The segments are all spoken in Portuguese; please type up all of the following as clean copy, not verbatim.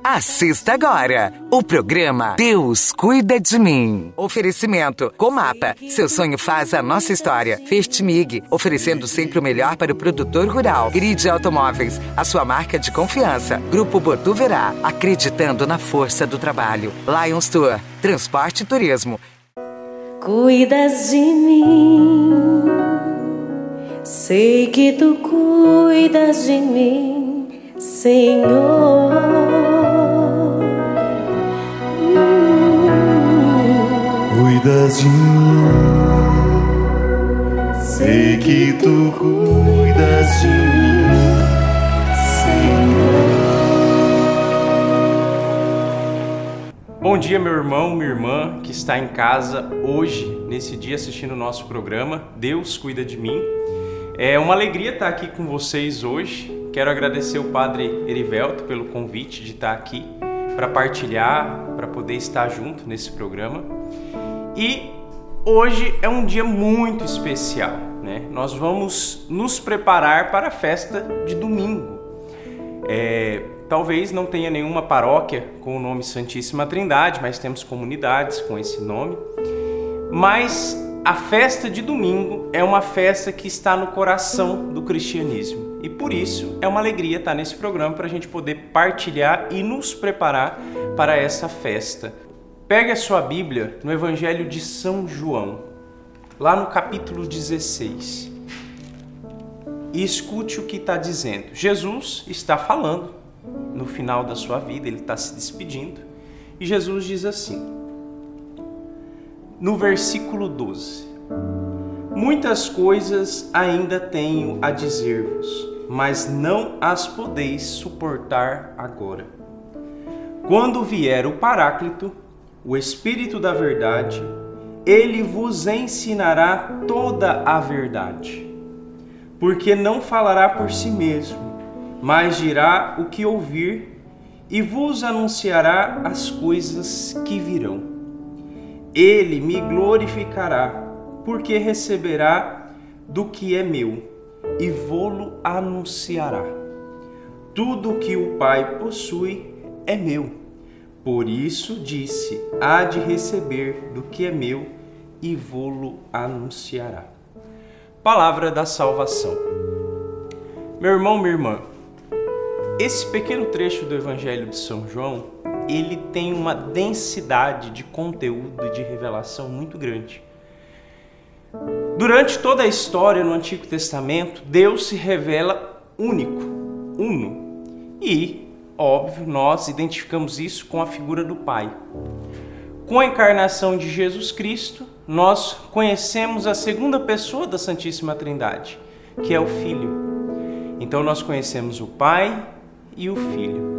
Assista agora o programa Deus Cuida de Mim. Oferecimento Comapa, seu sonho faz a nossa história. Festmig, oferecendo sempre o melhor para o produtor rural. Grid Automóveis, a sua marca de confiança. Grupo Botuverá, acreditando na força do trabalho. Lions Tour, transporte e turismo. Cuidas de mim, sei que tu cuidas de mim, Senhor. Cuidas de mim, sei que tu cuidas de mim, Senhor. Bom dia, meu irmão, minha irmã que está em casa hoje, nesse dia assistindo o nosso programa Deus Cuida de Mim. É uma alegria estar aqui com vocês hoje. Quero agradecer o Padre Erivelto pelo convite de estar aqui para partilhar, para poder estar junto nesse programa. E hoje é um dia muito especial, né? Nós vamos nos preparar para a festa de domingo. Talvez não tenha nenhuma paróquia com o nome Santíssima Trindade, mas temos comunidades com esse nome. Mas a festa de domingo é uma festa que está no coração do cristianismo. E por isso é uma alegria estar nesse programa para a gente poder partilhar e nos preparar para essa festa. Pegue a sua Bíblia no Evangelho de São João, lá no capítulo 16. E escute o que está dizendo. Jesus está falando no final da sua vida, ele está se despedindo. E Jesus diz assim, no versículo 12: muitas coisas ainda tenho a dizer-vos, mas não as podeis suportar agora. Quando vier o Paráclito, o Espírito da Verdade, ele vos ensinará toda a verdade. Porque não falará por si mesmo, mas dirá o que ouvir e vos anunciará as coisas que virão. Ele me glorificará, porque receberá do que é meu e vô-lo anunciará. Tudo o que o Pai possui é meu. Por isso disse, há de receber do que é meu e vô-lo anunciará. Palavra da salvação. Meu irmão, minha irmã, esse pequeno trecho do Evangelho de São João, ele tem uma densidade de conteúdo e de revelação muito grande. Durante toda a história no Antigo Testamento, Deus se revela único, uno. E, óbvio, nós identificamos isso com a figura do Pai. Com a encarnação de Jesus Cristo, nós conhecemos a segunda pessoa da Santíssima Trindade, que é o Filho. Então nós conhecemos o Pai e o Filho.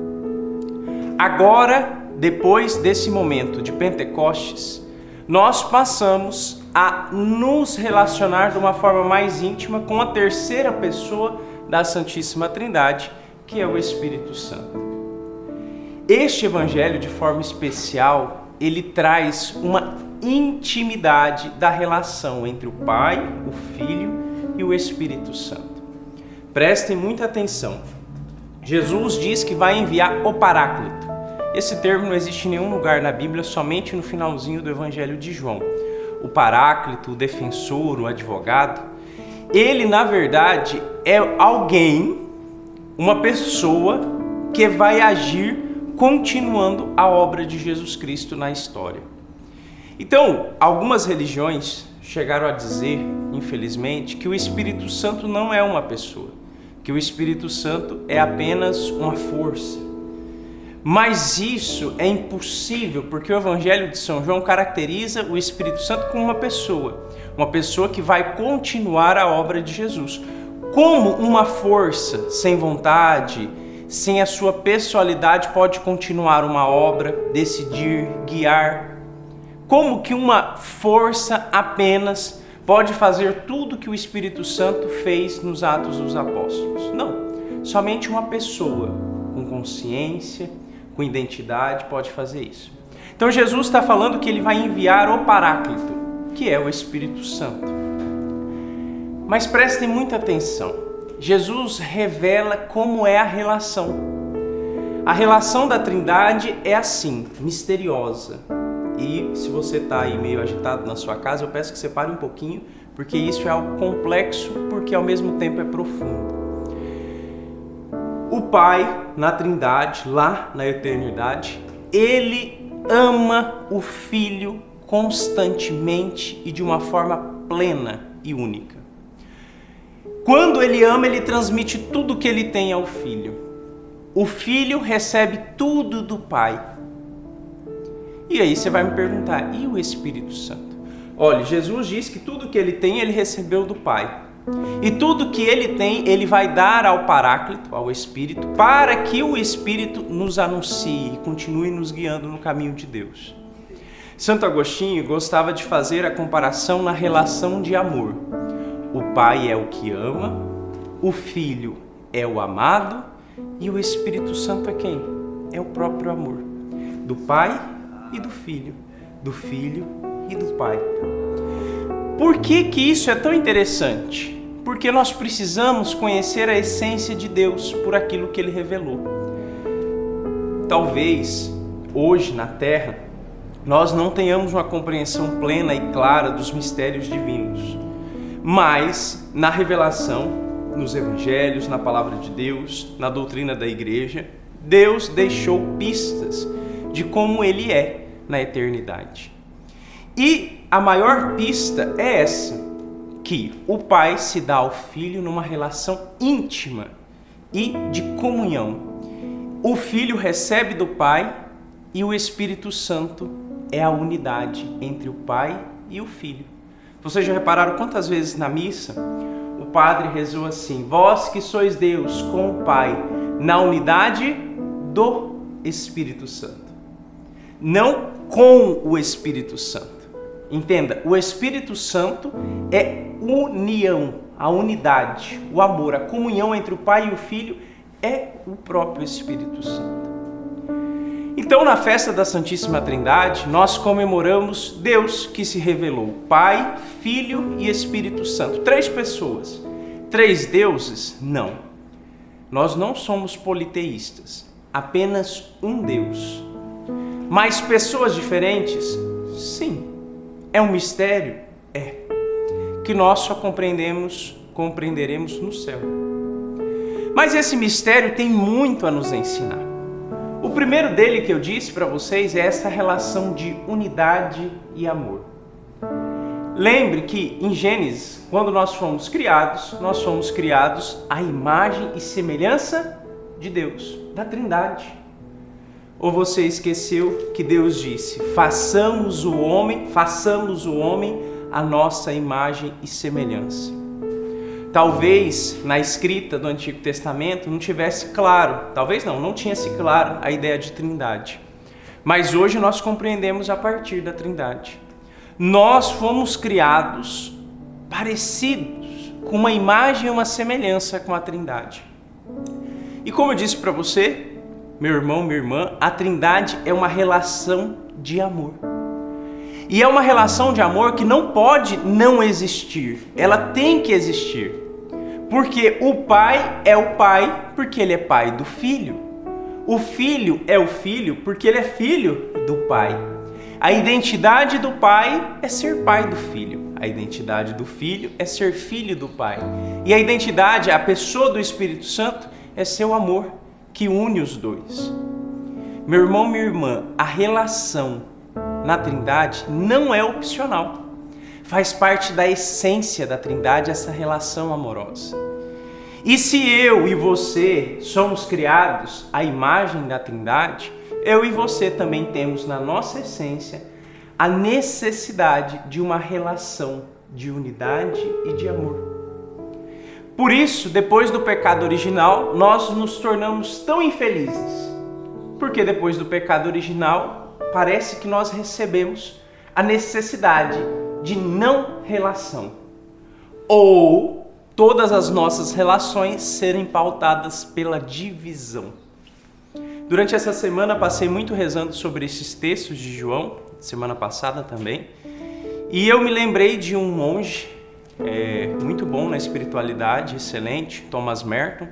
Agora, depois desse momento de Pentecostes, nós passamos a nos relacionar de uma forma mais íntima com a terceira pessoa da Santíssima Trindade, que é o Espírito Santo. Este evangelho, de forma especial, ele traz uma intimidade da relação entre o Pai, o Filho e o Espírito Santo. Prestem muita atenção. Jesus diz que vai enviar o Paráclito. Esse termo não existe em nenhum lugar na Bíblia, somente no finalzinho do Evangelho de João. O Paráclito, o defensor, o advogado, ele na verdade é alguém, uma pessoa que vai agir continuando a obra de Jesus Cristo na história. Então, algumas religiões chegaram a dizer, infelizmente, que o Espírito Santo não é uma pessoa, que o Espírito Santo é apenas uma força. Mas isso é impossível, porque o Evangelho de São João caracteriza o Espírito Santo como uma pessoa que vai continuar a obra de Jesus. Como uma força sem vontade, sem a sua pessoalidade pode continuar uma obra, decidir, guiar? Como que uma força apenas pode fazer tudo que o Espírito Santo fez nos Atos dos Apóstolos? Não, somente uma pessoa com consciência, com identidade pode fazer isso. Então Jesus está falando que ele vai enviar o Paráclito, que é o Espírito Santo. Mas prestem muita atenção. Jesus revela como é a relação. A relação da Trindade é assim, misteriosa. E se você está aí meio agitado na sua casa, eu peço que você pare um pouquinho, porque isso é algo complexo, porque ao mesmo tempo é profundo. O Pai, na Trindade, lá na eternidade, Ele ama o Filho constantemente e de uma forma plena e única. Quando Ele ama, Ele transmite tudo que Ele tem ao Filho. O Filho recebe tudo do Pai. E aí você vai me perguntar, e o Espírito Santo? Olha, Jesus diz que tudo que Ele tem, Ele recebeu do Pai. E tudo que Ele tem, Ele vai dar ao Paráclito, ao Espírito, para que o Espírito nos anuncie e continue nos guiando no caminho de Deus. Santo Agostinho gostava de fazer a comparação na relação de amor. O Pai é o que ama, o Filho é o amado e o Espírito Santo é quem? É o próprio amor. Do Pai e do Filho e do Pai. Por que que isso é tão interessante? Porque nós precisamos conhecer a essência de Deus por aquilo que Ele revelou. Talvez hoje na Terra nós não tenhamos uma compreensão plena e clara dos mistérios divinos, mas na revelação, nos Evangelhos, na Palavra de Deus, na doutrina da Igreja, Deus deixou pistas de como Ele é na eternidade. E a maior pista é essa, que o Pai se dá ao Filho numa relação íntima e de comunhão. O Filho recebe do Pai e o Espírito Santo é a unidade entre o Pai e o Filho. Vocês já repararam quantas vezes na missa o Padre rezou assim: vós que sois Deus com o Pai, na unidade do Espírito Santo. Não com o Espírito Santo. Entenda, o Espírito Santo é união, a unidade, o amor, a comunhão entre o Pai e o Filho é o próprio Espírito Santo. Então, na festa da Santíssima Trindade, nós comemoramos Deus que se revelou, Pai, Filho e Espírito Santo. 3 pessoas. 3 deuses? Não. Nós não somos politeístas, apenas um Deus. Mas pessoas diferentes? Sim. É um mistério? É. Que nós só compreenderemos no céu. Mas esse mistério tem muito a nos ensinar. O primeiro dele que eu disse para vocês é essa relação de unidade e amor. Lembre que em Gênesis, quando nós fomos criados à imagem e semelhança de Deus, da Trindade. Ou você esqueceu que Deus disse: façamos o homem à nossa imagem e semelhança. Talvez na escrita do Antigo Testamento não tivesse claro, não tinha-se claro a ideia de Trindade. Mas hoje nós compreendemos a partir da Trindade. Nós fomos criados parecidos, com uma imagem e uma semelhança com a Trindade. E como eu disse para você, meu irmão, minha irmã, a Trindade é uma relação de amor. E é uma relação de amor que não pode não existir. Ela tem que existir. Porque o Pai é o Pai porque Ele é Pai do Filho. O Filho é o Filho porque Ele é Filho do Pai. A identidade do Pai é ser Pai do Filho. A identidade do Filho é ser Filho do Pai. E a identidade, a pessoa do Espírito Santo, é seu amor que une os dois. Meu irmão, minha irmã, a relação na Trindade não é opcional. Faz parte da essência da Trindade essa relação amorosa. E se eu e você somos criados à imagem da Trindade, eu e você também temos na nossa essência a necessidade de uma relação de unidade e de amor. Por isso, depois do pecado original, nós nos tornamos tão infelizes. Porque depois do pecado original, parece que nós recebemos a necessidade de não relação. Ou todas as nossas relações serem pautadas pela divisão. Durante essa semana, passei muito rezando sobre esses textos de João, semana passada também. E eu me lembrei de um monge muito bom na espiritualidade, excelente, Thomas Merton,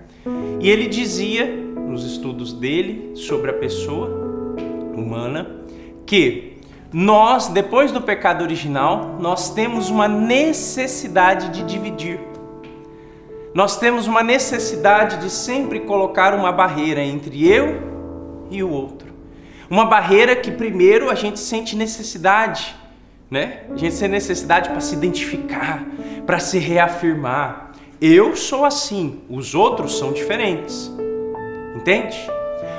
e ele dizia nos estudos dele sobre a pessoa humana, que nós, depois do pecado original, nós temos uma necessidade de dividir. Nós temos uma necessidade de sempre colocar uma barreira entre eu e o outro. Uma barreira que primeiro a gente sente necessidade, né? A gente sente necessidade para se identificar, para se reafirmar. Eu sou assim, os outros são diferentes. Entende?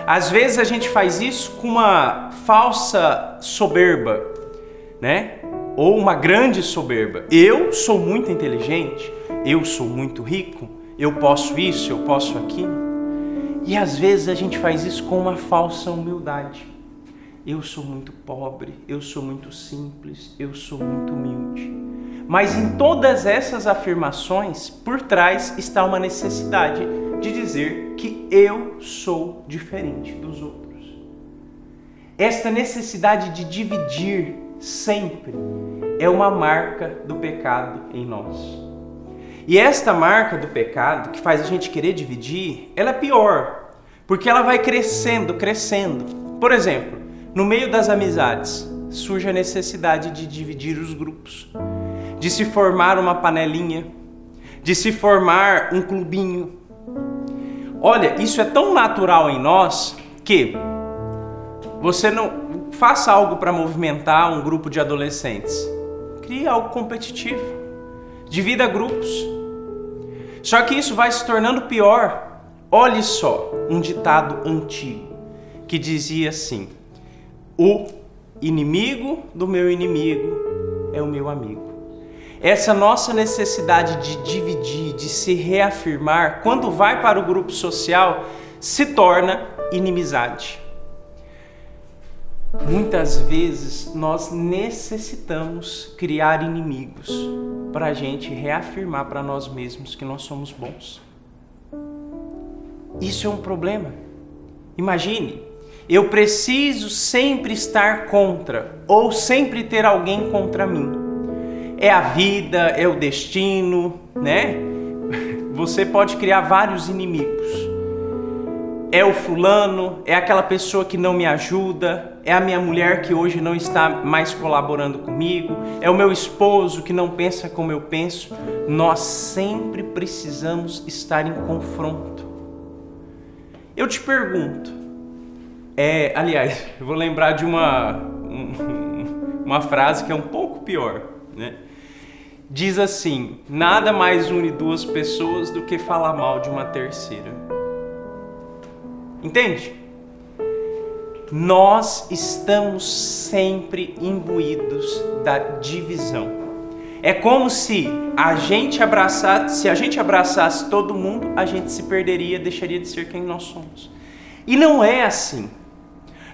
Às vezes a gente faz isso com uma falsa soberba, né? Ou uma grande soberba. Eu sou muito inteligente, eu sou muito rico, eu posso isso, eu posso aquilo. E às vezes a gente faz isso com uma falsa humildade. Eu sou muito pobre, eu sou muito simples, eu sou muito humilde. Mas em todas essas afirmações, por trás está uma necessidade de dizer que eu sou diferente dos outros. Esta necessidade de dividir sempre é uma marca do pecado em nós. E esta marca do pecado, que faz a gente querer dividir, ela é pior, porque ela vai crescendo, crescendo. Por exemplo, no meio das amizades, surge a necessidade de dividir os grupos, de se formar uma panelinha, de se formar um clubinho. Olha, isso é tão natural em nós que você não faça algo para movimentar um grupo de adolescentes. Crie algo competitivo. Divida grupos. Só que isso vai se tornando pior. Olhe só, um ditado antigo que dizia assim: o inimigo do meu inimigo é o meu amigo. Essa nossa necessidade de dividir, de se reafirmar, quando vai para o grupo social, se torna inimizade. Muitas vezes nós necessitamos criar inimigos para a gente reafirmar para nós mesmos que nós somos bons. Isso é um problema. Imagine, eu preciso sempre estar contra ou sempre ter alguém contra mim. É a vida, é o destino, né? Você pode criar vários inimigos. É o fulano, é aquela pessoa que não me ajuda, é a minha mulher que hoje não está mais colaborando comigo, é o meu esposo que não pensa como eu penso. Nós sempre precisamos estar em confronto. Eu te pergunto, aliás, eu vou lembrar de uma frase que é um pouco pior, né? Diz assim: nada mais une duas pessoas do que falar mal de uma terceira. Entende? Nós estamos sempre imbuídos da divisão. É como se a gente abraçasse todo mundo, a gente se perderia, deixaria de ser quem nós somos. E não é assim.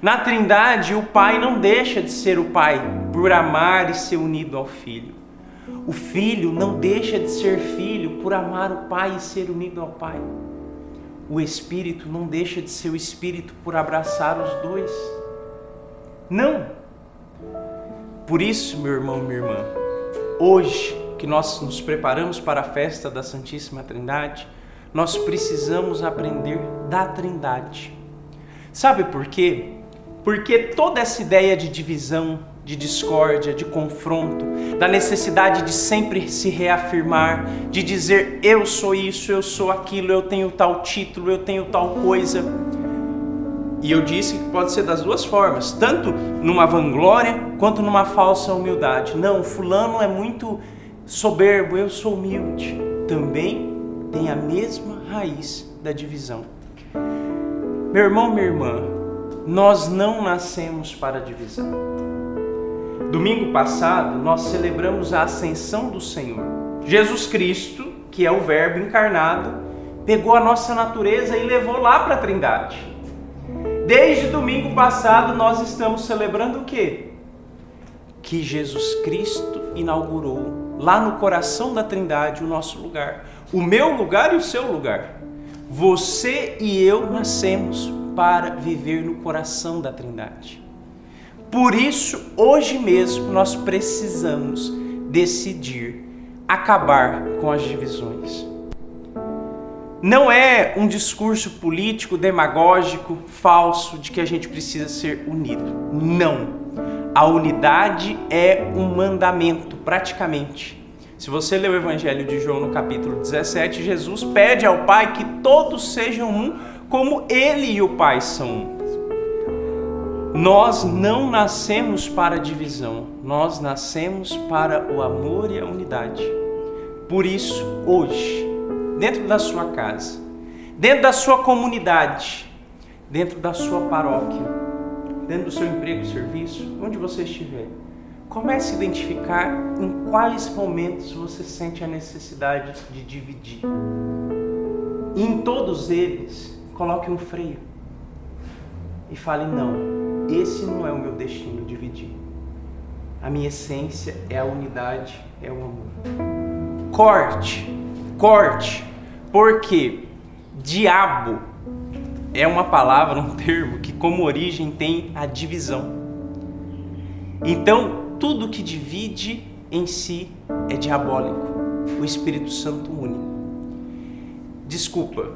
Na Trindade, o Pai não deixa de ser o Pai por amar e ser unido ao Filho. O Filho não deixa de ser filho por amar o Pai e ser unido ao Pai. O Espírito não deixa de ser o Espírito por abraçar os dois. Não. Por isso, meu irmão, minha irmã, hoje que nós nos preparamos para a festa da Santíssima Trindade, nós precisamos aprender da Trindade. Sabe por quê? Porque toda essa ideia de divisão, de discórdia, de confronto, da necessidade de sempre se reafirmar, de dizer eu sou isso, eu sou aquilo, eu tenho tal título, eu tenho tal coisa. E eu disse que pode ser das duas formas, tanto numa vanglória quanto numa falsa humildade. Não, fulano é muito soberbo, eu sou humilde. Também tem a mesma raiz da divisão. Meu irmão, minha irmã, nós não nascemos para a divisão. Domingo passado, nós celebramos a ascensão do Senhor. Jesus Cristo, que é o Verbo encarnado, pegou a nossa natureza e levou lá para a Trindade. Desde domingo passado, nós estamos celebrando o quê? Que Jesus Cristo inaugurou lá no coração da Trindade o nosso lugar. O meu lugar e o seu lugar. Você e eu nascemos para viver no coração da Trindade. Por isso, hoje mesmo, nós precisamos decidir acabar com as divisões. não é um discurso político, demagógico, falso, de que a gente precisa ser unido. Não. A unidade é um mandamento, praticamente. Se você ler o Evangelho de João no capítulo 17, Jesus pede ao Pai que todos sejam um, como Ele e o Pai são um. Nós não nascemos para a divisão, nós nascemos para o amor e a unidade. Por isso, hoje, dentro da sua casa, dentro da sua comunidade, dentro da sua paróquia, dentro do seu emprego, serviço, onde você estiver, comece a identificar em quais momentos você sente a necessidade de dividir. E em todos eles, coloque um freio e fale: não, esse não é o meu destino, dividir. A minha essência é a unidade, é o amor. Corte, porque diabo é uma palavra, um termo que como origem tem a divisão. Então, tudo que divide em si é diabólico. O Espírito Santo une. Desculpa,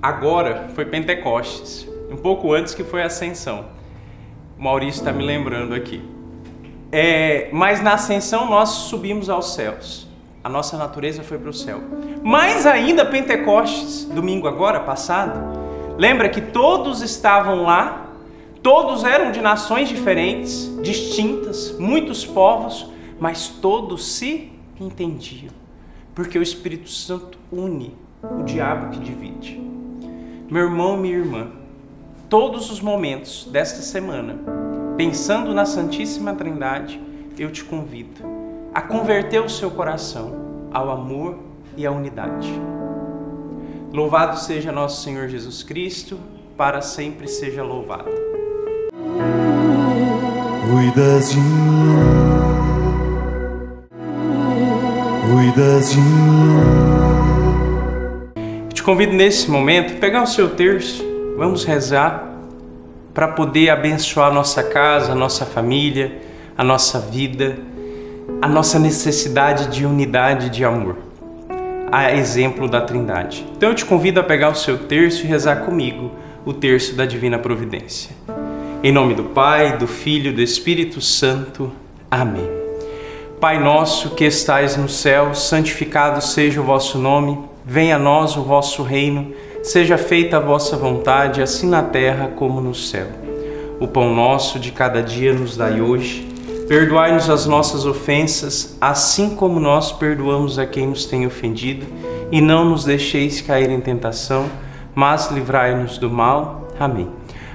agora foi Pentecostes, um pouco antes que foi a Ascensão. O Maurício está me lembrando aqui. Mas na Ascensão nós subimos aos céus. A nossa natureza foi para o céu. Mas ainda Pentecostes, domingo agora, passado, lembra que todos estavam lá, todos eram de nações diferentes, distintas, muitos povos, mas todos se entendiam. Porque o Espírito Santo une o diabo que divide. Meu irmão, minha irmã, todos os momentos desta semana, pensando na Santíssima Trindade, eu te convido a converter o seu coração ao amor e à unidade. Louvado seja nosso Senhor Jesus Cristo, para sempre seja louvado. Cuidas de mim, cuidas de mim. Eu te convido nesse momento a pegar o seu terço, vamos rezar para poder abençoar a nossa casa, a nossa família, a nossa vida, a nossa necessidade de unidade e de amor, a exemplo da Trindade. Então eu te convido a pegar o seu terço e rezar comigo o terço da Divina Providência. Em nome do Pai, do Filho e do Espírito Santo. Amém. Pai nosso que estais no céu, santificado seja o vosso nome, venha a nós o vosso reino, seja feita a vossa vontade, assim na terra como no céu. O pão nosso de cada dia nos dai hoje. Perdoai-nos as nossas ofensas, assim como nós perdoamos a quem nos tem ofendido, e não nos deixeis cair em tentação, mas livrai-nos do mal. Amém.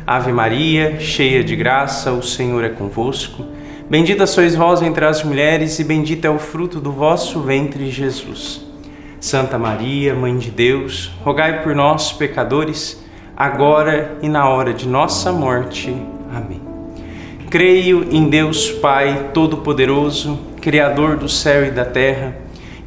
Ave Maria, cheia de graça, o Senhor é convosco. Bendita sois vós entre as mulheres, e bendito é o fruto do vosso ventre, Jesus. Santa Maria, Mãe de Deus, rogai por nós, pecadores, agora e na hora de nossa morte. Amém. Creio em Deus Pai Todo-Poderoso, Criador do céu e da terra,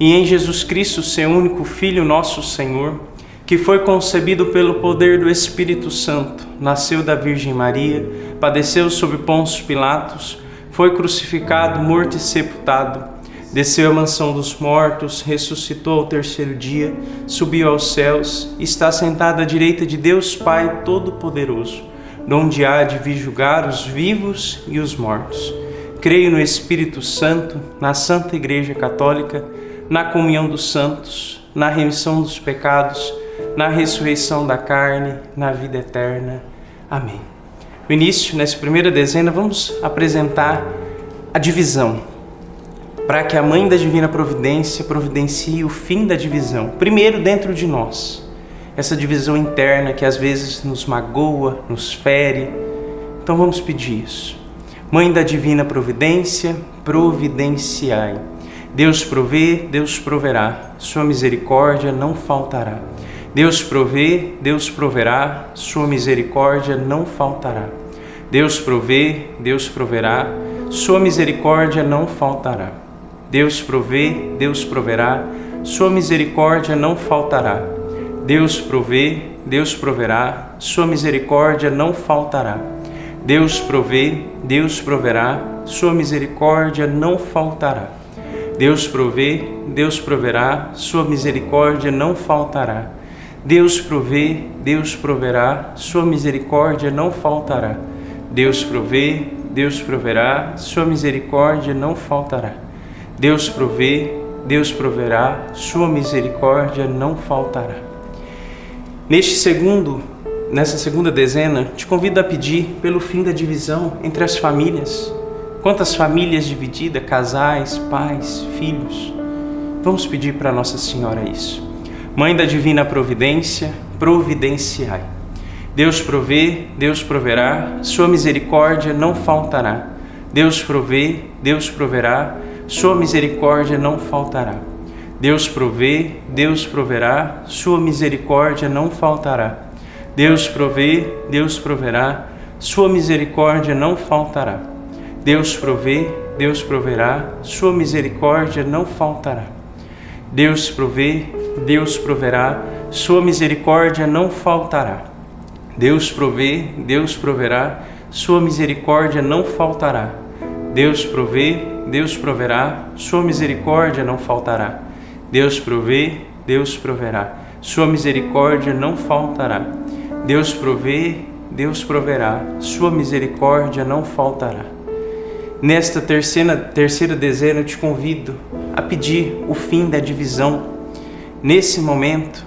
e em Jesus Cristo, seu único Filho, nosso Senhor, que foi concebido pelo poder do Espírito Santo, nasceu da Virgem Maria, padeceu sob Pôncio Pilatos, foi crucificado, morto e sepultado, desceu à mansão dos mortos, ressuscitou ao terceiro dia, subiu aos céus, está sentado à direita de Deus Pai Todo-Poderoso, donde há de vir julgar os vivos e os mortos. Creio no Espírito Santo, na Santa Igreja Católica, na comunhão dos santos, na remissão dos pecados, na ressurreição da carne, na vida eterna. Amém. No início, nessa primeira dezena, vamos apresentar a divisão, para que a Mãe da Divina Providência providencie o fim da divisão, primeiro dentro de nós. Essa divisão interna que às vezes nos magoa, nos fere. Então vamos pedir isso. Mãe da Divina Providência, providenciai. Deus provê, Deus proverá. Sua misericórdia não faltará. Deus provê, Deus proverá. Sua misericórdia não faltará. Deus provê, Deus proverá. Sua misericórdia não faltará. Deus provê, Deus proverá. Sua misericórdia não faltará. Deus provê, Deus proverá, sua misericórdia não faltará. Deus provê, Deus proverá, sua misericórdia não faltará. Deus provê, Deus proverá, sua misericórdia não faltará. Deus provê, Deus proverá, sua misericórdia não faltará. Deus provê, Deus proverá, sua misericórdia não faltará. Deus provê, Deus proverá, sua misericórdia não faltará. Nessa segunda dezena, te convido a pedir pelo fim da divisão entre as famílias. Quantas famílias divididas, casais, pais, filhos. Vamos pedir para Nossa Senhora isso. Mãe da Divina Providência, providenciai. Deus provê, Deus proverá, sua misericórdia não faltará. Deus provê, Deus proverá, sua misericórdia não faltará. Deus provê, Deus proverá, sua misericórdia não faltará. Deus provê, Deus proverá, sua misericórdia não faltará. Deus provê, Deus proverá, sua misericórdia não faltará. Deus provê, Deus proverá, sua misericórdia não faltará. Deus provê, Deus proverá, sua misericórdia não faltará. Deus provê, Deus proverá, sua misericórdia não faltará. Deus provê, Deus proverá, sua misericórdia não faltará. Deus provê, Deus proverá, sua misericórdia não faltará. Nesta terceira dezena eu te convido a pedir o fim da divisão, nesse momento,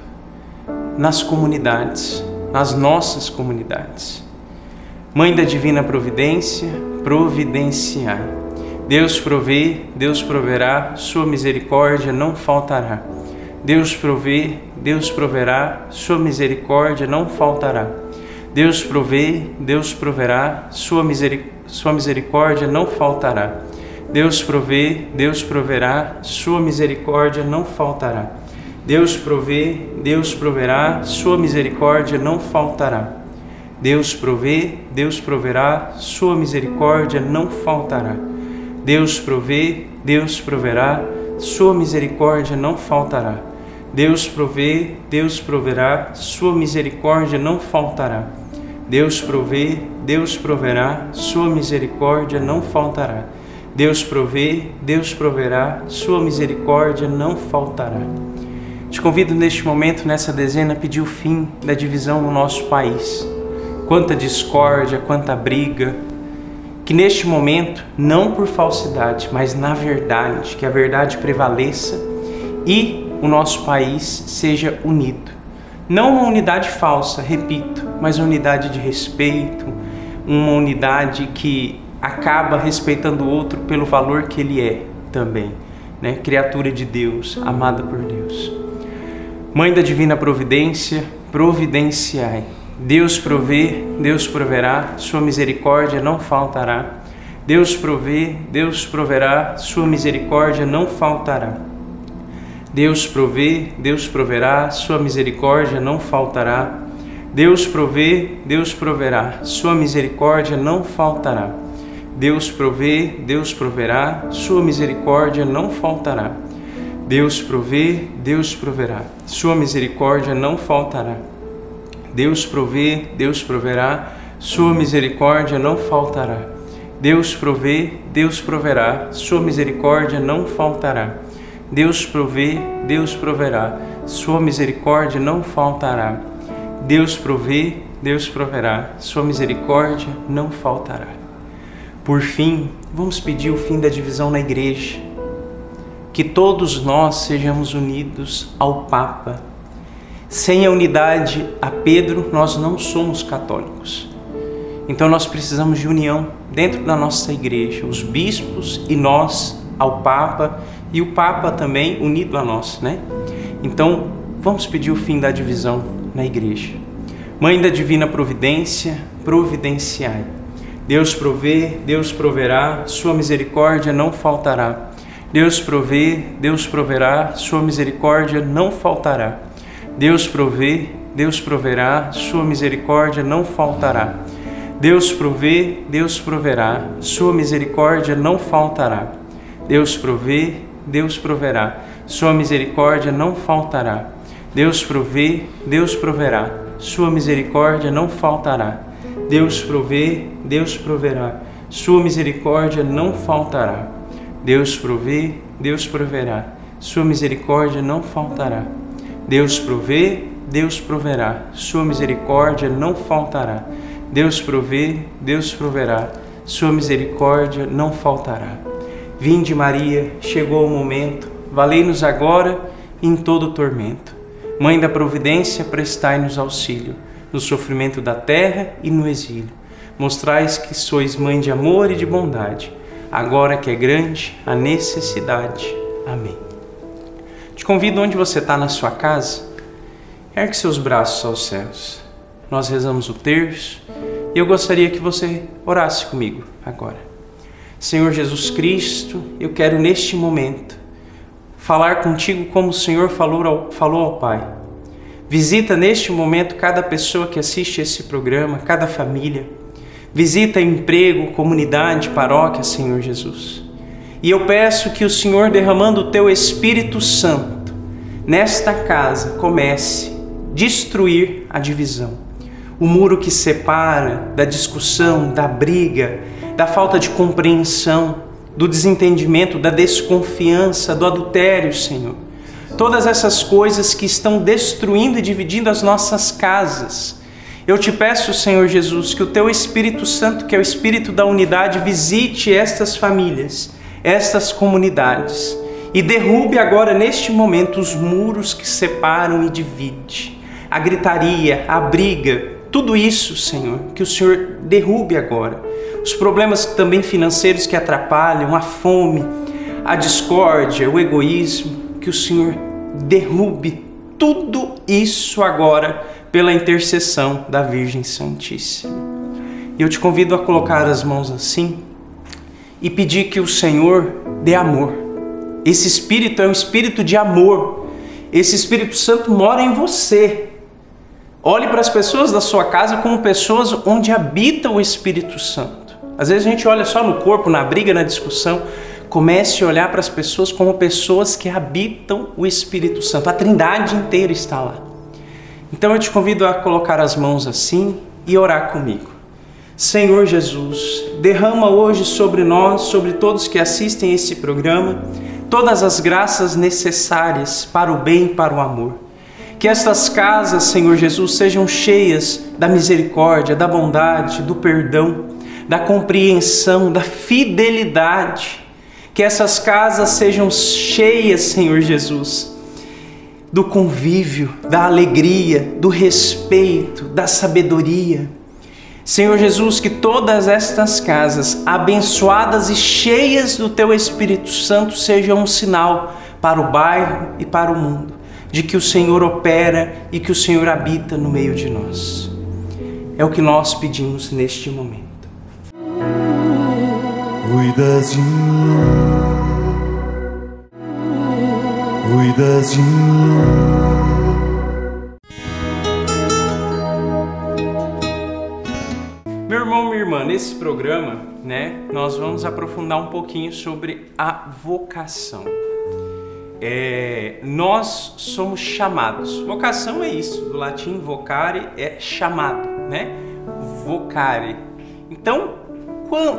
nas comunidades, nas nossas comunidades. Mãe da Divina Providência, providenciai. Deus provê, Deus proverá, sua misericórdia não faltará. Deus provê, Deus proverá, sua misericórdia não faltará. Deus provê, Deus proverá, sua misericórdia não faltará. Deus provê, Deus proverá, sua misericórdia não faltará. Deus provê, Deus proverá, sua misericórdia não faltará. Deus provê, Deus proverá, sua misericórdia não faltará. Deus provê, Deus proverá, sua misericórdia não faltará. Deus provê, Deus proverá, sua misericórdia não faltará. Deus provê, Deus proverá, sua misericórdia não faltará. Deus provê, Deus proverá, sua misericórdia não faltará. Te convido neste momento, nessa dezena, a pedir o fim da divisão no nosso país. Quanta discórdia, quanta briga. Que neste momento, não por falsidade, mas na verdade, que a verdade prevaleça e o nosso país seja unido. Não uma unidade falsa, repito, mas uma unidade de respeito, uma unidade que acaba respeitando o outro pelo valor que ele é também, né? Criatura de Deus, amada por Deus. Mãe da Divina Providência, providenciai. Deus provê, Deus proverá, sua misericórdia não faltará. Deus provê, Deus proverá, sua misericórdia não faltará. Deus provê, Deus proverá, sua misericórdia não faltará. Deus provê, Deus proverá, sua misericórdia não faltará. Deus provê, Deus proverá, sua misericórdia não faltará. Deus provê, Deus proverá, sua misericórdia não faltará. Deus provê, Deus proverá, sua misericórdia não faltará. Deus provê, Deus proverá, sua misericórdia não faltará. Deus provê, Deus proverá, sua misericórdia não faltará. Deus provê, Deus proverá, sua misericórdia não faltará. Por fim, vamos pedir o fim da divisão na igreja. Que todos nós sejamos unidos ao Papa. Sem a unidade a Pedro, nós não somos católicos. Então nós precisamos de união dentro da nossa igreja, os bispos e nós ao Papa, e o Papa também unido a nós, né? Então vamos pedir o fim da divisão na igreja. Mãe da Divina Providência, providenciai. Deus provê, Deus proverá, sua misericórdia não faltará. Deus provê, Deus proverá, sua misericórdia não faltará. Deus provê, Deus proverá, sua misericórdia não faltará. Deus provê, Deus proverá, sua misericórdia não faltará. Deus provê, Deus proverá, sua misericórdia não faltará. Deus provê, Deus proverá, sua misericórdia não faltará. Deus provê, Deus proverá, sua misericórdia não faltará. Deus provê, Deus proverá, sua misericórdia não faltará. Deus provê, Deus proverá, sua misericórdia não faltará. Deus provê, Deus proverá, sua misericórdia não faltará. Vinde Maria, chegou o momento, valei-nos agora em todo tormento. Mãe da providência, prestai-nos auxílio, no sofrimento da terra e no exílio. Mostrais que sois mãe de amor e de bondade, agora que é grande a necessidade. Amém. Te convido onde você está na sua casa, ergue seus braços aos céus. Nós rezamos o terço e eu gostaria que você orasse comigo agora. Senhor Jesus Cristo, eu quero neste momento falar contigo como o Senhor falou ao Pai. Visita neste momento cada pessoa que assiste esse programa, cada família. Visita emprego, comunidade, paróquia, Senhor Jesus. E eu peço que o Senhor, derramando o Teu Espírito Santo, nesta casa, comece a destruir a divisão. O muro que separa, da discussão, da briga, da falta de compreensão, do desentendimento, da desconfiança, do adultério, Senhor. Todas essas coisas que estão destruindo e dividindo as nossas casas. Eu te peço, Senhor Jesus, que o Teu Espírito Santo, que é o Espírito da unidade, visite estas famílias, estas comunidades e derrube agora, neste momento, os muros que separam e dividem. A gritaria, a briga, tudo isso, Senhor, que o Senhor derrube agora. Os problemas também financeiros que atrapalham, a fome, a discórdia, o egoísmo, que o Senhor derrube tudo isso agora pela intercessão da Virgem Santíssima. E eu te convido a colocar as mãos assim e pedir que o Senhor dê amor. Esse Espírito é um Espírito de amor. Esse Espírito Santo mora em você. Olhe para as pessoas da sua casa como pessoas onde habita o Espírito Santo. Às vezes a gente olha só no corpo, na briga, na discussão. Comece a olhar para as pessoas como pessoas que habitam o Espírito Santo. A Trindade inteira está lá. Então eu te convido a colocar as mãos assim e orar comigo. Senhor Jesus, derrama hoje sobre nós, sobre todos que assistem esse programa, todas as graças necessárias para o bem e para o amor. Que estas casas, Senhor Jesus, sejam cheias da misericórdia, da bondade, do perdão, da compreensão, da fidelidade. Que essas casas sejam cheias, Senhor Jesus, do convívio, da alegria, do respeito, da sabedoria. Senhor Jesus, que todas estas casas, abençoadas e cheias do Teu Espírito Santo, sejam um sinal para o bairro e para o mundo, de que o Senhor opera e que o Senhor habita no meio de nós. É o que nós pedimos neste momento. Cuidas de mim, cuidas de mim. Meu irmão, minha irmã, nesse programa, nós vamos aprofundar um pouquinho sobre a vocação. Nós somos chamados. Vocação é isso, do latim vocare é chamado, Vocare. Então,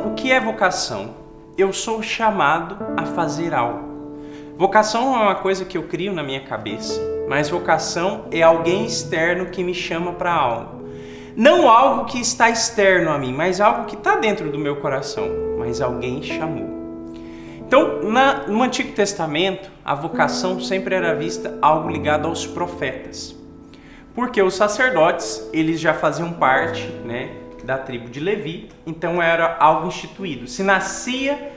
o que é vocação? Eu sou chamado a fazer algo. Vocação é uma coisa que eu crio na minha cabeça, mas vocação é alguém externo que me chama para algo. Não algo que está externo a mim, mas algo que está dentro do meu coração, mas alguém chamou. Então, no Antigo Testamento, a vocação sempre era vista algo ligado aos profetas. Porque os sacerdotes, eles já faziam parte, da tribo de Levi, então era algo instituído. Se nascia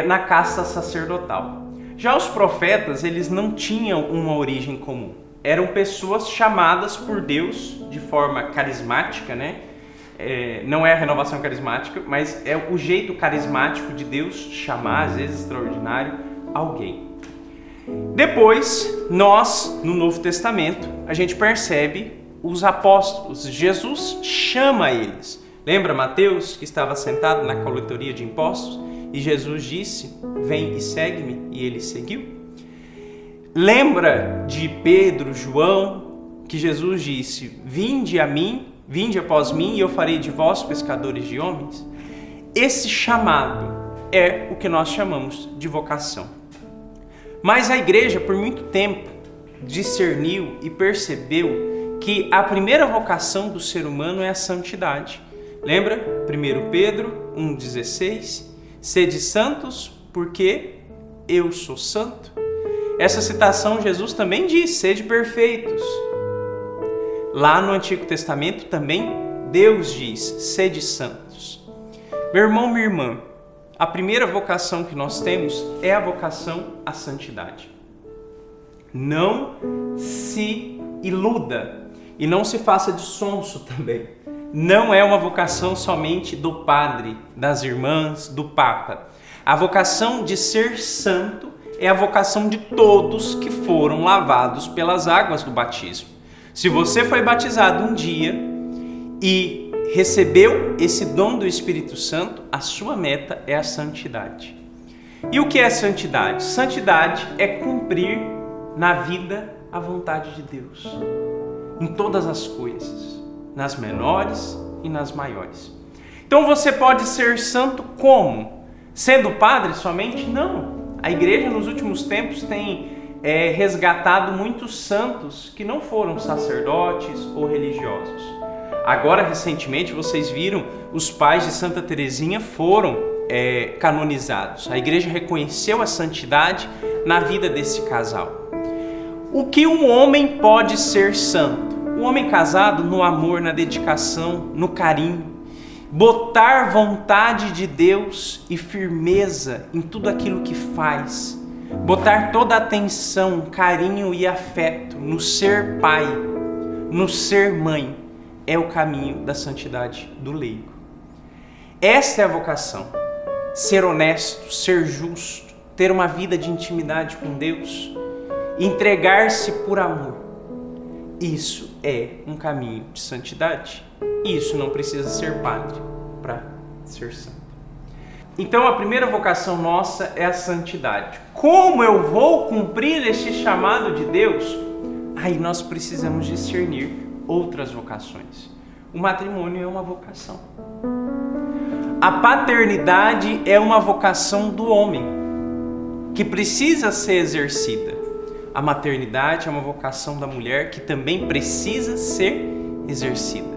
na casta sacerdotal. Já os profetas, eles não tinham uma origem comum. Eram pessoas chamadas por Deus de forma carismática, não é a renovação carismática, mas é o jeito carismático de Deus chamar, às vezes extraordinário, alguém. Depois, nós, no Novo Testamento, a gente percebe os apóstolos. Jesus chama eles. Lembra Mateus, que estava sentado na coletoria de impostos? E Jesus disse, vem e segue-me, e ele seguiu. Lembra de Pedro, João, que Jesus disse, vinde a mim, vinde após mim, e eu farei de vós pescadores de homens? Esse chamado é o que nós chamamos de vocação. Mas a igreja, por muito tempo, discerniu e percebeu que a primeira vocação do ser humano é a santidade. Lembra? 1 Pedro 1,16, sede santos porque eu sou santo. Essa citação Jesus também diz, sede perfeitos. Lá no Antigo Testamento também Deus diz, sede santos. Meu irmão, minha irmã, a primeira vocação que nós temos é a vocação à santidade. Não se iluda e não se faça de sonso também. Não é uma vocação somente do padre, das irmãs, do papa. A vocação de ser santo é a vocação de todos que foram lavados pelas águas do batismo. Se você foi batizado um dia e recebeu esse dom do Espírito Santo, a sua meta é a santidade. E o que é santidade? Santidade é cumprir na vida a vontade de Deus, em todas as coisas, nas menores e nas maiores. Então você pode ser santo como? Sendo padre somente? Não. A igreja nos últimos tempos tem resgatado muitos santos que não foram sacerdotes ou religiosos. Agora, recentemente, vocês viram, os pais de Santa Teresinha foram canonizados. A igreja reconheceu a santidade na vida desse casal. O que um homem pode ser santo? Um homem casado no amor, na dedicação, no carinho. Botar vontade de Deus e firmeza em tudo aquilo que faz. Botar toda a atenção, carinho e afeto no ser pai, no ser mãe, é o caminho da santidade do leigo. Esta é a vocação. Ser honesto, ser justo, ter uma vida de intimidade com Deus, entregar-se por amor. Isso é um caminho de santidade. Isso não precisa ser padre para ser santo. Então a primeira vocação nossa é a santidade. Como eu vou cumprir este chamado de Deus? Aí nós precisamos discernir outras vocações. O matrimônio é uma vocação. A paternidade é uma vocação do homem, que precisa ser exercida. A maternidade é uma vocação da mulher, que também precisa ser exercida.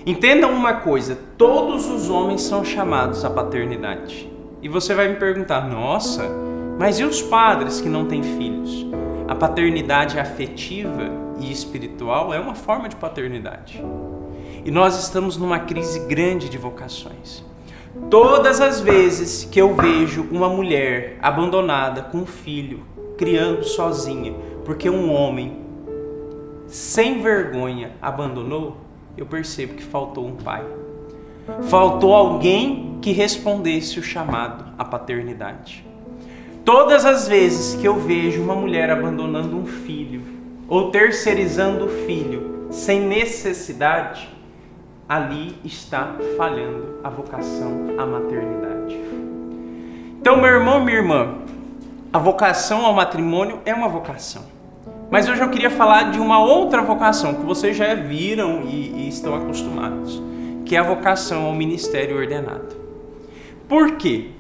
Entendam uma coisa, todos os homens são chamados à paternidade. E você vai me perguntar, nossa, mas e os padres que não têm filhos? A paternidade afetiva e espiritual é uma forma de paternidade. E nós estamos numa crise grande de vocações. Todas as vezes que eu vejo uma mulher abandonada com um filho, criando sozinha, porque um homem sem vergonha abandonou, eu percebo que faltou um pai. Faltou alguém que respondesse o chamado à paternidade. Todas as vezes que eu vejo uma mulher abandonando um filho ou terceirizando o filho sem necessidade, ali está falhando a vocação à maternidade. Então, meu irmão, minha irmã, a vocação ao matrimônio é uma vocação. Mas hoje eu queria falar de uma outra vocação que vocês já viram e estão acostumados, que é a vocação ao ministério ordenado. Por quê?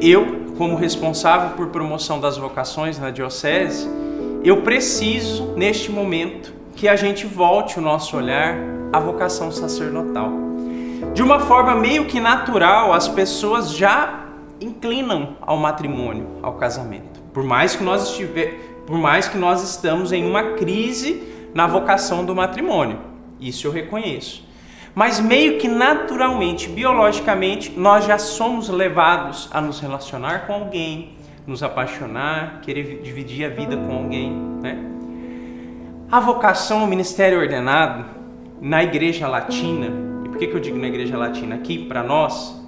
Eu, como responsável por promoção das vocações na diocese, eu preciso, neste momento, que a gente volte o nosso olhar à vocação sacerdotal. De uma forma meio que natural, as pessoas já inclinam ao matrimônio, ao casamento. Por mais que nós estamos em uma crise na vocação do matrimônio. Isso eu reconheço. Mas meio que naturalmente, biologicamente, nós já somos levados a nos relacionar com alguém, nos apaixonar, querer dividir a vida com alguém, né? A vocação ao ministério ordenado na Igreja Latina, e por que eu digo na Igreja Latina? Aqui para nós,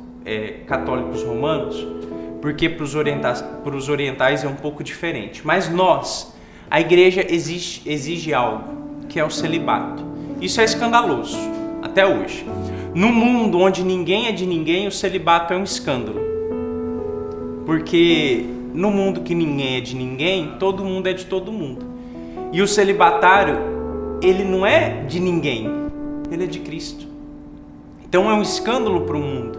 católicos romanos, porque para os orientais é um pouco diferente. Mas nós, a igreja exige algo, que é o celibato. Isso é escandaloso, até hoje. No mundo onde ninguém é de ninguém, o celibato é um escândalo. Porque no mundo que ninguém é de ninguém, todo mundo é de todo mundo. E o celibatário, ele não é de ninguém, ele é de Cristo. Então é um escândalo para o mundo.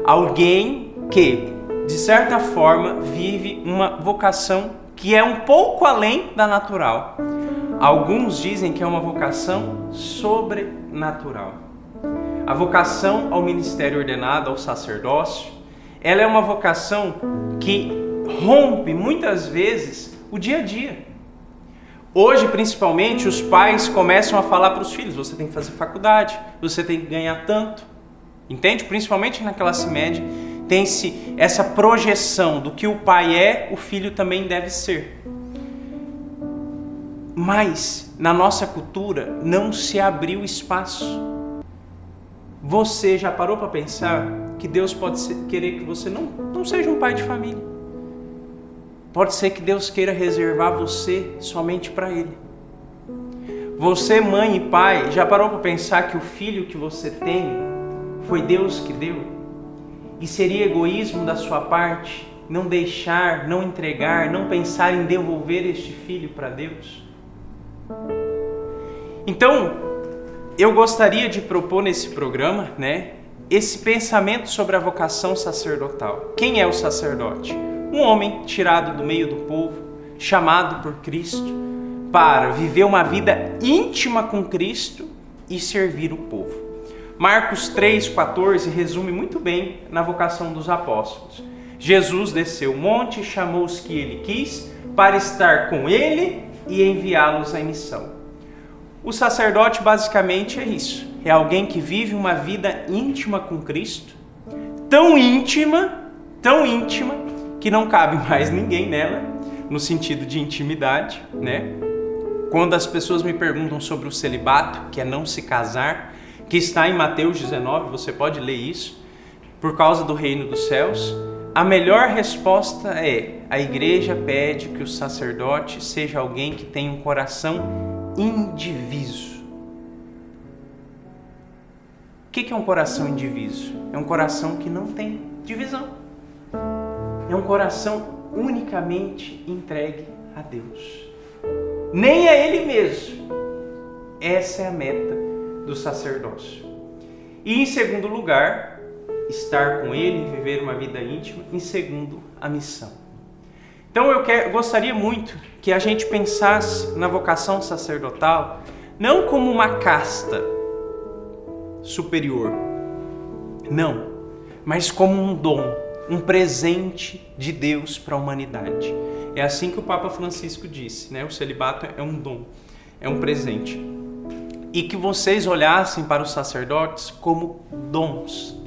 Alguém que, de certa forma, vive uma vocação que é um pouco além da natural. Alguns dizem que é uma vocação sobrenatural. A vocação ao ministério ordenado, ao sacerdócio, ela é uma vocação que rompe muitas vezes o dia a dia. Hoje, principalmente, os pais começam a falar para os filhos: você tem que fazer faculdade, você tem que ganhar tanto. Entende? Principalmente na classe média, tem-se essa projeção do que o pai é, o filho também deve ser. Mas, na nossa cultura, não se abriu espaço. Você já parou para pensar que Deus pode querer que você não seja um pai de família? Pode ser que Deus queira reservar você somente para Ele. Você, mãe e pai, já parou para pensar que o filho que você tem foi Deus que deu? E seria egoísmo da sua parte não deixar, não entregar, não pensar em devolver este filho para Deus? Então, eu gostaria de propor nesse programa, esse pensamento sobre a vocação sacerdotal. Quem é o sacerdote? Um homem tirado do meio do povo, chamado por Cristo para viver uma vida íntima com Cristo e servir o povo. Marcos 3,14 resume muito bem na vocação dos apóstolos. Jesus desceu o monte e chamou os que ele quis para estar com ele e enviá-los à missão. O sacerdote basicamente é isso. É alguém que vive uma vida íntima com Cristo, tão íntima, que não cabe mais ninguém nela, no sentido de intimidade, Quando as pessoas me perguntam sobre o celibato, que é não se casar, que está em Mateus 19, você pode ler isso, por causa do reino dos céus, a melhor resposta é: a igreja pede que o sacerdote seja alguém que tenha um coração indiviso. O que é um coração indiviso? É um coração que não tem divisão. É um coração unicamente entregue a Deus. Nem a Ele mesmo. Essa é a meta do sacerdócio. E em segundo lugar, estar com Ele, viver uma vida íntima. Em segundo, a missão. Então eu gostaria muito que a gente pensasse na vocação sacerdotal não como uma casta superior. Não, mas como um dom. Um presente de Deus para a humanidade. É assim que o Papa Francisco disse, O celibato é um dom, é um presente. E que vocês olhassem para os sacerdotes como dons.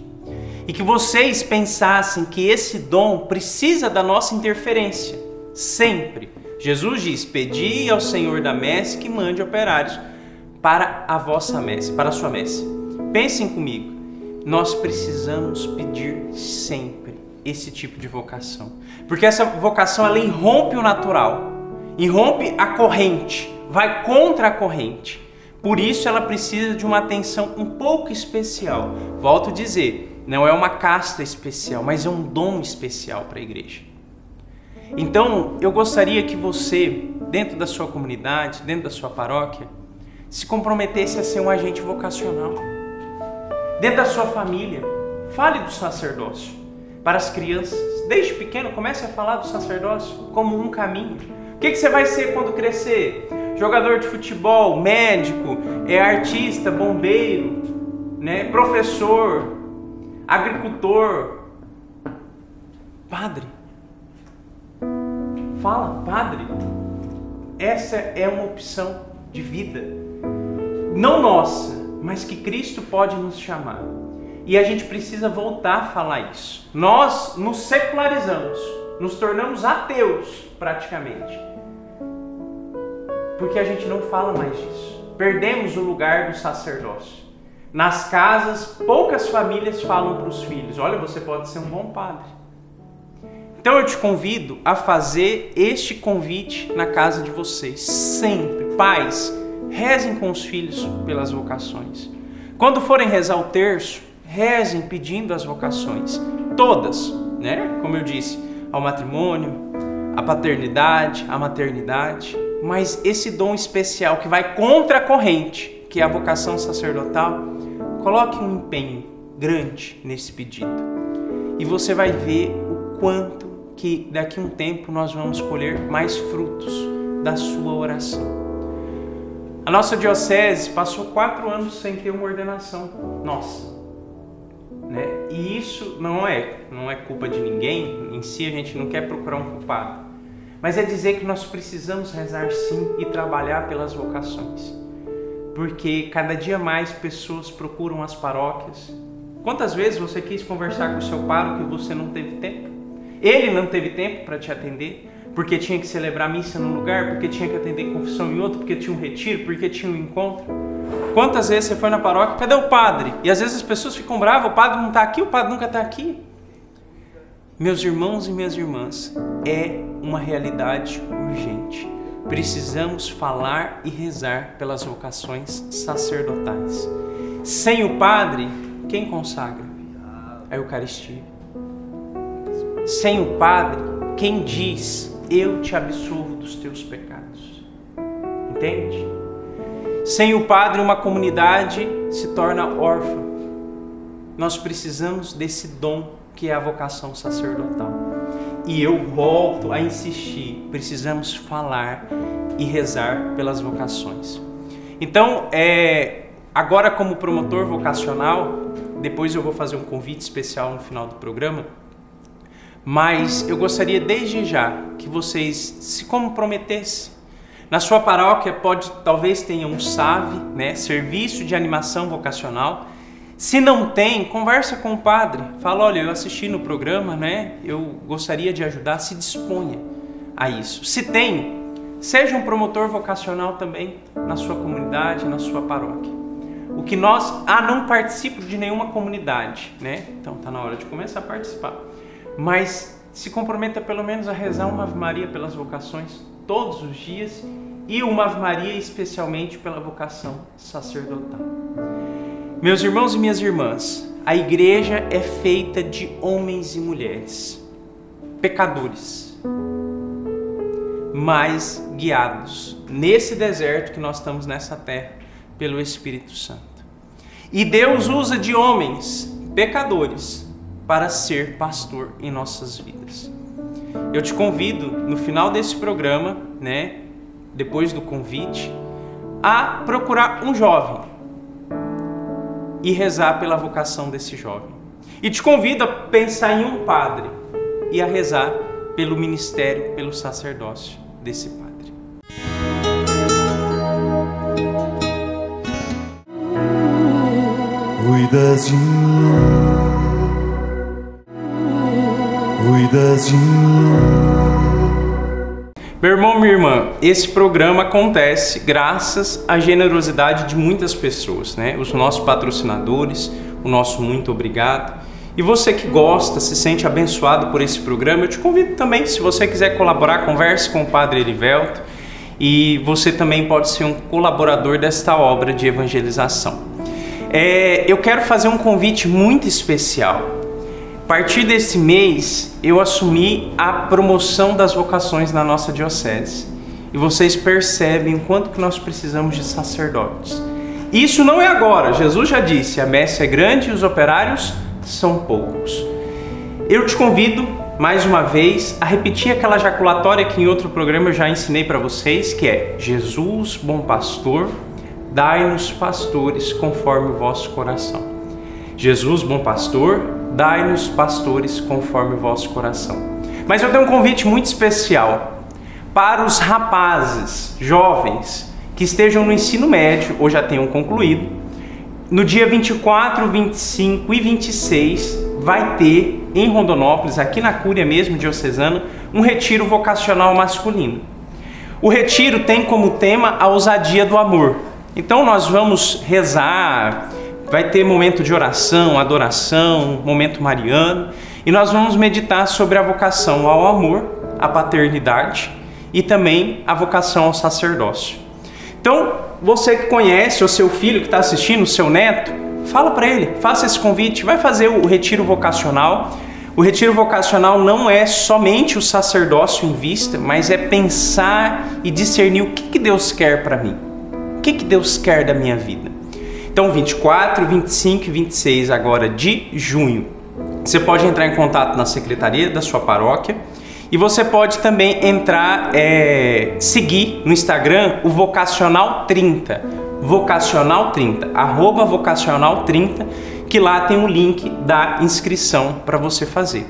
E que vocês pensassem que esse dom precisa da nossa interferência, sempre. Jesus diz: pedi ao Senhor da messe que mande operários para a vossa messe, para a sua messe. Pensem comigo, nós precisamos pedir sempre esse tipo de vocação, porque essa vocação ela irrompe o natural, irrompe a corrente, vai contra a corrente. Por isso ela precisa de uma atenção um pouco especial. Volto a dizer, não é uma casta especial, mas é um dom especial para a igreja. Então eu gostaria que você, dentro da sua comunidade, dentro da sua paróquia, se comprometesse a ser um agente vocacional. Dentro da sua família, fale do sacerdócio. Para as crianças, desde pequeno, comece a falar do sacerdócio como um caminho. O que você vai ser quando crescer? Jogador de futebol, médico, artista, bombeiro, professor, agricultor, padre. Fala, padre. Essa é uma opção de vida, não nossa, mas que Cristo pode nos chamar. E a gente precisa voltar a falar isso. Nós nos secularizamos, nos tornamos ateus praticamente, porque a gente não fala mais disso. Perdemos o lugar do sacerdócio. Nas casas, poucas famílias falam para os filhos: olha, você pode ser um bom padre. Então eu te convido a fazer este convite na casa de vocês. Sempre, pais, rezem com os filhos pelas vocações. Quando forem rezar o terço, rezem pedindo as vocações, todas, Como eu disse, ao matrimônio, à paternidade, à maternidade, mas esse dom especial que vai contra a corrente, que é a vocação sacerdotal, coloque um empenho grande nesse pedido. E você vai ver o quanto que daqui a um tempo nós vamos colher mais frutos da sua oração. A nossa diocese passou 4 anos sem ter uma ordenação nossa, né? E isso não é culpa de ninguém, em si a gente não quer procurar um culpado, mas é dizer que nós precisamos rezar sim e trabalhar pelas vocações, porque cada dia mais pessoas procuram as paróquias. Quantas vezes você quis conversar com o seu pároco e você não teve tempo? Ele não teve tempo para te atender, porque tinha que celebrar missa num lugar, porque tinha que atender confissão em outro, porque tinha um retiro, porque tinha um encontro. Quantas vezes você foi na paróquia, cadê o padre? E às vezes as pessoas ficam bravas, o padre não está aqui, o padre nunca está aqui. Meus irmãos e minhas irmãs, é uma realidade urgente. Precisamos falar e rezar pelas vocações sacerdotais. Sem o padre, quem consagra? A Eucaristia. Sem o padre, quem diz, eu te absolvo dos teus pecados? Entende? Sem o padre, uma comunidade se torna órfã. Nós precisamos desse dom que é a vocação sacerdotal. E eu volto a insistir, precisamos falar e rezar pelas vocações. Então, agora como promotor vocacional, depois eu vou fazer um convite especial no final do programa, mas eu gostaria desde já que vocês se comprometessem. Na sua paróquia talvez tenha um SAV, né, Serviço de Animação Vocacional. Se não tem, conversa com o padre. Fala, olha, eu assisti no programa, né, eu gostaria de ajudar, se disponha a isso. Se tem, seja um promotor vocacional também na sua comunidade, na sua paróquia. O que não participo de nenhuma comunidade, né? Então tá na hora de começar a participar. Mas se comprometa pelo menos a rezar uma Ave Maria pelas vocações todos os dias e uma Ave Maria especialmente pela vocação sacerdotal. Meus irmãos e minhas irmãs, a igreja é feita de homens e mulheres, pecadores, mas guiados nesse deserto que nós estamos nessa terra pelo Espírito Santo. E Deus usa de homens pecadores para ser pastor em nossas vidas. Eu te convido, no final desse programa, né, depois do convite, a procurar um jovem e rezar pela vocação desse jovem. E te convido a pensar em um padre e a rezar pelo ministério, pelo sacerdócio desse padre. Cuidas de mim, cuidas de mim. Meu irmão, minha irmã, esse programa acontece graças à generosidade de muitas pessoas, né? Os nossos patrocinadores, o nosso muito obrigado. E você que gosta, se sente abençoado por esse programa, eu te convido também, se você quiser colaborar, converse com o Padre Erivelto e você também pode ser um colaborador desta obra de evangelização. Eu quero fazer um convite muito especial. A partir desse mês, eu assumi a promoção das vocações na nossa diocese. E vocês percebem o quanto que nós precisamos de sacerdotes. Isso não é agora. Jesus já disse, a messe é grande e os operários são poucos. Eu te convido, mais uma vez, a repetir aquela jaculatória que em outro programa eu já ensinei para vocês, que é: Jesus, bom pastor, dai-nos pastores conforme o vosso coração. Jesus, bom pastor, dai-nos pastores conforme o vosso coração. Mas eu tenho um convite muito especial para os rapazes, jovens, que estejam no ensino médio ou já tenham concluído. No dia 24, 25 e 26 vai ter em Rondonópolis, aqui na Cúria mesmo diocesana, um retiro vocacional masculino. O retiro tem como tema a ousadia do amor. Então nós vamos rezar, vai ter momento de oração, adoração, momento mariano, e nós vamos meditar sobre a vocação ao amor, à paternidade e também a vocação ao sacerdócio. Então, você que conhece o seu filho que está assistindo, o seu neto, fala para ele, faça esse convite, vai fazer o retiro vocacional. O retiro vocacional não é somente o sacerdócio em vista, mas é pensar e discernir o que Deus quer para mim. O que Deus quer da minha vida? Então, 24, 25 e 26 agora de junho. Você pode entrar em contato na secretaria da sua paróquia E você pode também entrar, seguir no Instagram o Vocacional 30, Vocacional 30, @Vocacional 30, que lá tem um link da inscrição para você fazer.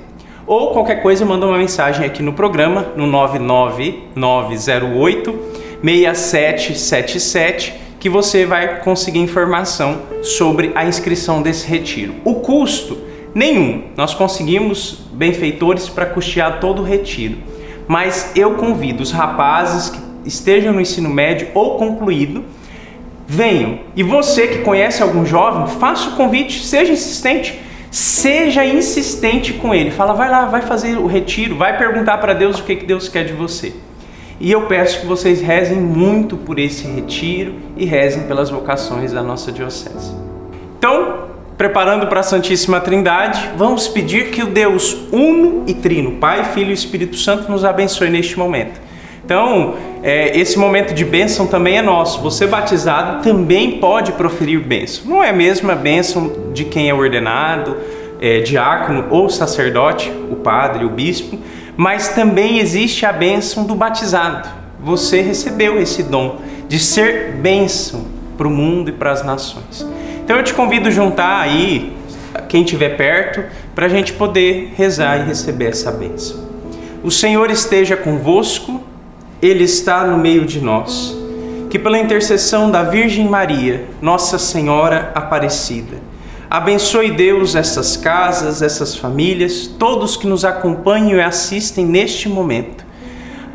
Ou qualquer coisa, manda uma mensagem aqui no programa, no 99908-6777, que você vai conseguir informação sobre a inscrição desse retiro. O custo, nenhum. Nós conseguimos benfeitores para custear todo o retiro. Mas eu convido os rapazes que estejam no ensino médio ou concluído, venham. E você que conhece algum jovem, faça o convite, seja insistente. Seja insistente com ele. Fala, vai lá, vai fazer o retiro, vai perguntar para Deus o que Deus quer de você. E eu peço que vocês rezem muito por esse retiro e rezem pelas vocações da nossa diocese. Então, preparando para a Santíssima Trindade, vamos pedir que o Deus uno e trino, Pai, Filho e Espírito Santo, nos abençoe neste momento. Então, esse momento de bênção também é nosso. Você batizado também pode proferir bênção. Não é a mesma bênção de quem é ordenado, diácono ou sacerdote, o padre, o bispo, mas também existe a bênção do batizado. Você recebeu esse dom de ser bênção para o mundo e para as nações. Então eu te convido a juntar aí, quem estiver perto, para a gente poder rezar e receber essa bênção. O Senhor esteja convosco, Ele está no meio de nós. Que pela intercessão da Virgem Maria, Nossa Senhora Aparecida, abençoe Deus essas casas, essas famílias, todos que nos acompanham e assistem neste momento.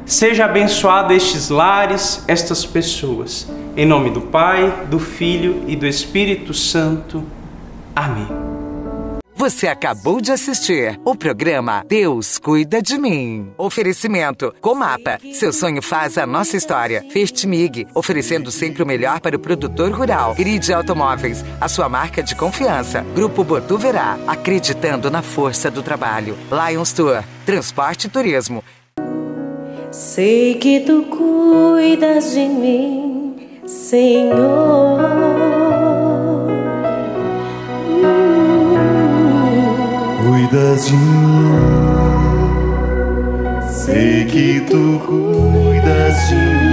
Seja abençoado estes lares, estas pessoas. Em nome do Pai, do Filho e do Espírito Santo. Amém. Você acabou de assistir o programa Deus Cuida de Mim. Oferecimento Comapa. Seu sonho faz a nossa história. Firstmig, oferecendo sempre o melhor para o produtor rural. Grid Automóveis, a sua marca de confiança. Grupo Botuverá, acreditando na força do trabalho. Lions Tour, transporte e turismo. Sei que tu cuidas de mim, Senhor. Cuidas de mim, sei que tu cuidas de mim.